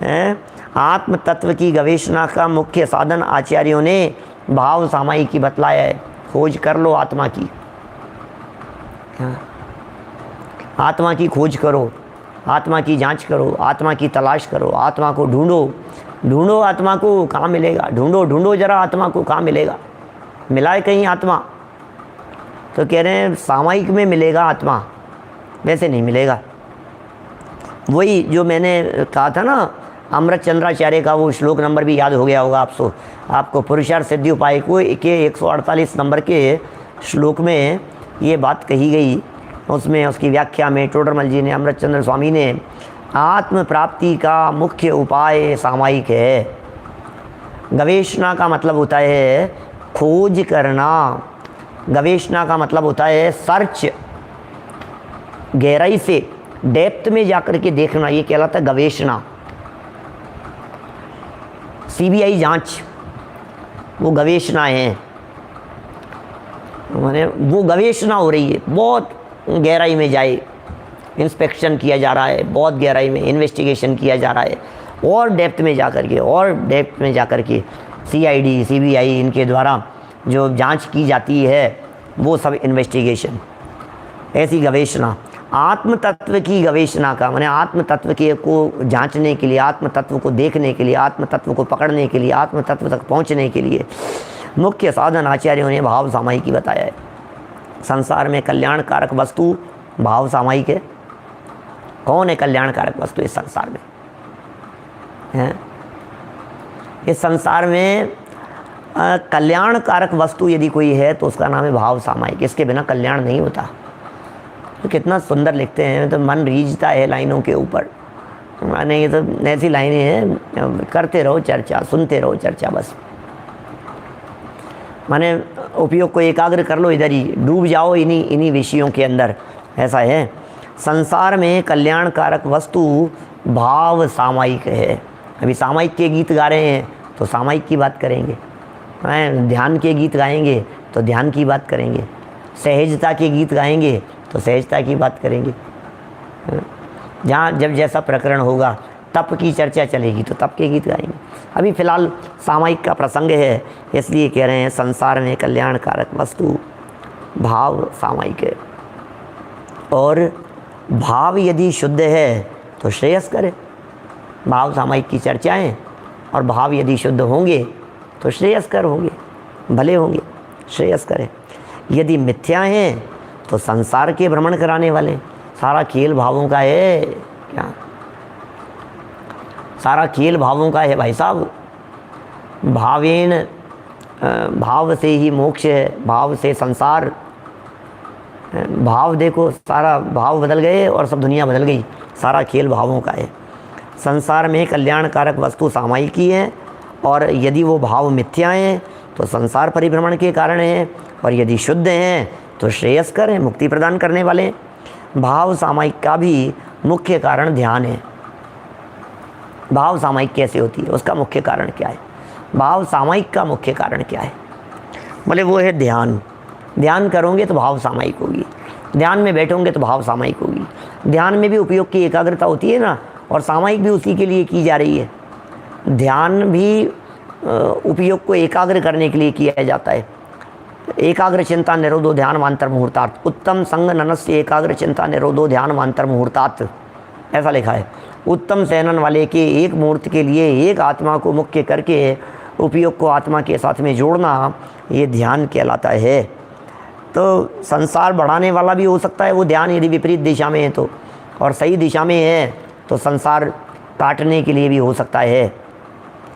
है। आत्म तत्व की गवेषणा का मुख्य साधन आचार्यों ने भाव सामायिक की बतलाया है। खोज कर लो आत्मा की, आत्मा की खोज करो, आत्मा की जांच करो, आत्मा की तलाश करो, आत्मा को ढूंढो। ढूंढो आत्मा को, कहाँ मिलेगा? ढूंढो ढूंढो जरा आत्मा को, कहाँ मिलेगा? मिला है कहीं आत्मा? तो कह रहे हैं सामायिक में मिलेगा आत्मा, वैसे नहीं मिलेगा। वही जो मैंने कहा था ना, अमृत चंद्राचार्य का वो श्लोक नंबर भी याद हो गया होगा आपको पुरुषार्थ सिद्धि उपाय को के 148 नंबर के श्लोक में ये बात कही गई। उसमें उसकी व्याख्या में टोडरमल जी ने, अमृत चंद्र स्वामी ने, आत्म प्राप्ति का मुख्य उपाय सामायिक है। गवेषणा का मतलब होता है खोज करना। गवेषणा का मतलब होता है सर्च, गहराई से डेप्थ में जाकर के देखना, ये कहलाता है गवेषणा। सीबीआई जांच वो गवेषणा है, माने वो गवेषणा हो रही है, बहुत गहराई में जाए, इंस्पेक्शन किया जा रहा है, बहुत गहराई में इन्वेस्टिगेशन किया जा रहा है, और डेप्थ में जाकर के, और डेप्थ में जाकर के सीआईडी सीबीआई इनके द्वारा जो जांच की जाती है वो सब इन्वेस्टिगेशन, ऐसी गवेषणा। आत्म तत्व की गवेषणा का माने आत्म तत्व के को जांचने के लिए, आत्म तत्व को देखने के लिए, आत्म तत्व को पकड़ने के लिए, आत्म तत्व तक पहुंचने के लिए मुख्य साधन आचार्यों ने भाव सामायिक ही बताया है। संसार में कल्याणकारक वस्तु भाव सामायिक है। कौन है कल्याणकारक वस्तु इस संसार में? है इस संसार में कल्याणकारक वस्तु यदि कोई है तो उसका नाम है भाव सामायिक। इसके बिना कल्याण नहीं होता। तो कितना सुंदर लिखते हैं, तो मन रीझता है लाइनों के ऊपर। माने ये तो ऐसी लाइनें हैं, करते रहो चर्चा, सुनते रहो चर्चा, बस माने उपयोग को एकाग्र कर लो, इधर ही डूब जाओ इन्हीं विषयों के अंदर। ऐसा है। संसार में कल्याणकारक वस्तु भाव सामायिक है। अभी सामायिक के गीत गा रहे हैं तो सामायिक की बात करेंगे, ध्यान के गीत गाएंगे तो ध्यान की बात करेंगे, सहजता के गीत गाएंगे तो सहजता की बात करेंगे। जहाँ जब जैसा प्रकरण होगा, तप की चर्चा चलेगी तो तप के गीत गाएंगे। अभी फ़िलहाल सामायिक का प्रसंग है, इसलिए कह रहे हैं संसार में कल्याणकारक वस्तु भाव सामायिक है। और भाव यदि शुद्ध है तो श्रेयस्कर है। भाव सामायिक की चर्चाएं और भाव यदि शुद्ध होंगे तो श्रेयस्कर होंगे, भले होंगे, श्रेयस्कर है। यदि मिथ्या हैं तो संसार के भ्रमण कराने वाले। सारा खेल भावों का है क्या? सारा खेल भावों का है भाई साहब। भावेन भाव से ही मोक्ष है, भाव से संसार। भाव देखो, सारा भाव बदल गए और सब दुनिया बदल गई। सारा खेल भावों का है। संसार में कल्याणकारक वस्तु सामायिक ही है, और यदि वो भाव मिथ्या हैं तो संसार परिभ्रमण के कारण हैं, और यदि शुद्ध हैं तो श्रेयस्कर हैं, मुक्ति प्रदान करने वाले। भाव सामायिक का भी मुख्य कारण ध्यान है। भाव सामायिक कैसे होती है, उसका मुख्य कारण क्या है? भाव सामायिक का मुख्य कारण क्या है? बोले वो है ध्यान। ध्यान करोगे तो भाव सामायिक होगी, ध्यान में बैठोगे तो भाव सामायिक होगी। ध्यान में भी उपयोग की एकाग्रता होती है ना, और सामायिक भी उसी के लिए की जा रही है। ध्यान भी उपयोग को एकाग्र करने के लिए किया जाता है। एकाग्र चिंता निरोधो ध्यान मांतर मुहूर्तार्थ, उत्तम संग ननस्य एकाग्र चिंता निरोधो ध्यान मांतर मुहूर्तार्थ, ऐसा लिखा है। उत्तम सेनन वाले के एक मुहूर्त के लिए एक आत्मा को मुख्य करके उपयोग को आत्मा के साथ में जोड़ना, ये ध्यान कहलाता है। तो संसार बढ़ाने वाला भी हो सकता है वो ध्यान, यदि विपरीत दिशा में है तो, और सही दिशा में है तो संसार काटने के लिए भी हो सकता है।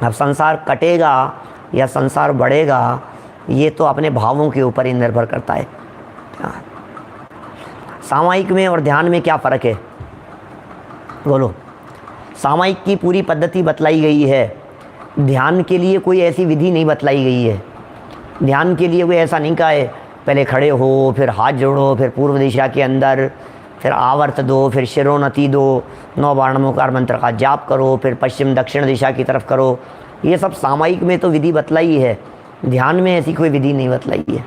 अब संसार कटेगा या संसार बढ़ेगा, ये तो अपने भावों के ऊपर ही निर्भर करता है। सामायिक में और ध्यान में क्या फ़र्क है बोलो? सामायिक की पूरी पद्धति बतलाई गई है, ध्यान के लिए कोई ऐसी विधि नहीं बतलाई गई है। ध्यान के लिए कोई ऐसा नहीं कहा है पहले खड़े हो, फिर हाथ जोड़ो, फिर पूर्व दिशा के अंदर, फिर आवर्त दो, फिर शिरोन्नति दो, 9 बार नमोकार मंत्र का जाप करो, फिर पश्चिम दक्षिण दिशा की तरफ करो। ये सब सामायिक में तो विधि बतलाई है, ध्यान में ऐसी कोई विधि नहीं बतलाई है।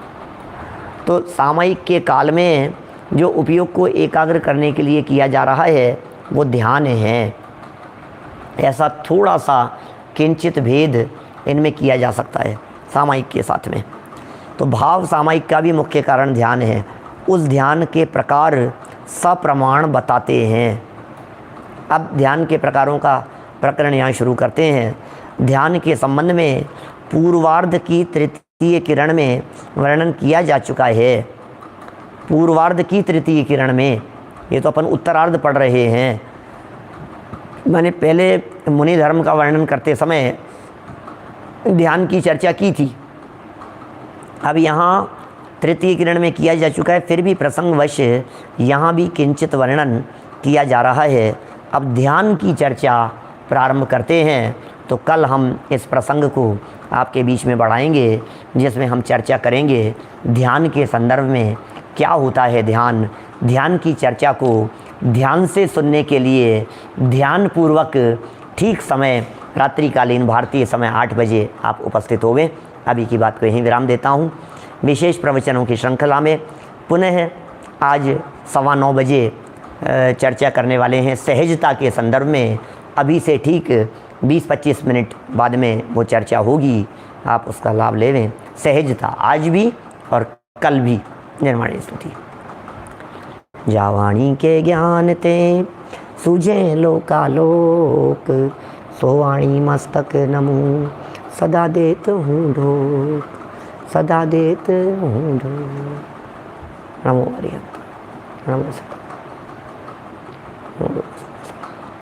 तो सामायिक के काल में जो उपयोग को एकाग्र करने के लिए किया जा रहा है वो ध्यान है। ऐसा थोड़ा सा किंचित भेद इनमें किया जा सकता है सामायिक के साथ में। तो भाव सामायिक का भी मुख्य कारण ध्यान है। उस ध्यान के प्रकार सप्रमाण बताते हैं। अब ध्यान के प्रकारों का प्रकरण यहाँ शुरू करते हैं। ध्यान के संबंध में पूर्वार्ध की तृतीय किरण में वर्णन किया जा चुका है। पूर्वार्ध की तृतीय किरण में, ये तो अपन उत्तरार्ध पढ़ रहे हैं। मैंने पहले मुनि धर्म का वर्णन करते समय ध्यान की चर्चा की थी। अब यहाँ तृतीय किरण में किया जा चुका है, फिर भी प्रसंगवश यहाँ भी किंचित वर्णन किया जा रहा है। अब ध्यान की चर्चा प्रारंभ करते हैं। तो कल हम इस प्रसंग को आपके बीच में बढ़ाएंगे, जिसमें हम चर्चा करेंगे ध्यान के संदर्भ में क्या होता है ध्यान। ध्यान की चर्चा को ध्यान से सुनने के लिए ध्यान पूर्वक ठीक समय रात्रिकालीन भारतीय समय 8 बजे आप उपस्थित होंगे। अभी की बात को यहीं विराम देता हूँ। विशेष प्रवचनों की श्रृंखला में पुनः आज 9:15 बजे चर्चा करने वाले हैं सहजता के संदर्भ में। अभी से ठीक 20-25 मिनट बाद में वो चर्चा होगी, आप उसका लाभ ले लें। सहजता आज भी और कल भी। निर्माणी स्तुति। जावाणी के ज्ञान ते सूझे लोकालोक, सोवाणी मस्तक नमो सदा देत हूँ ढोक, सदा देत हूँ ढोक। नमो हरिहर नमो सदा।